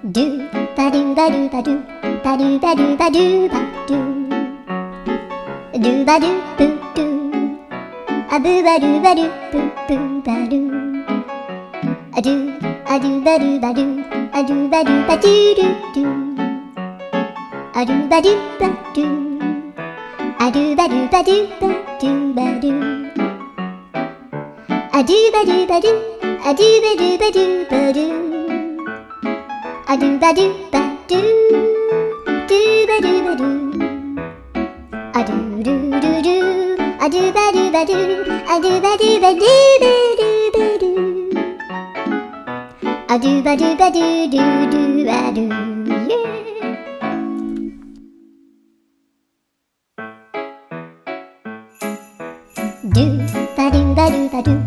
Do ba do ba do ba do ba do ba do ba do ba do do ba do boo do a boo ba do ba do boo boo ba do a do ba do ba do a do ba do ba do do do a do ba do ba do a do ba do ba do ba do ba do a do ba do ba do a do ba do ba do ba do a do ba do ba do do ba do ba do a do do do do a do ba do ba do a do ba do ba do ba do ba do a do ba do ba do do do ba do yeah. Do ba do ba do ba do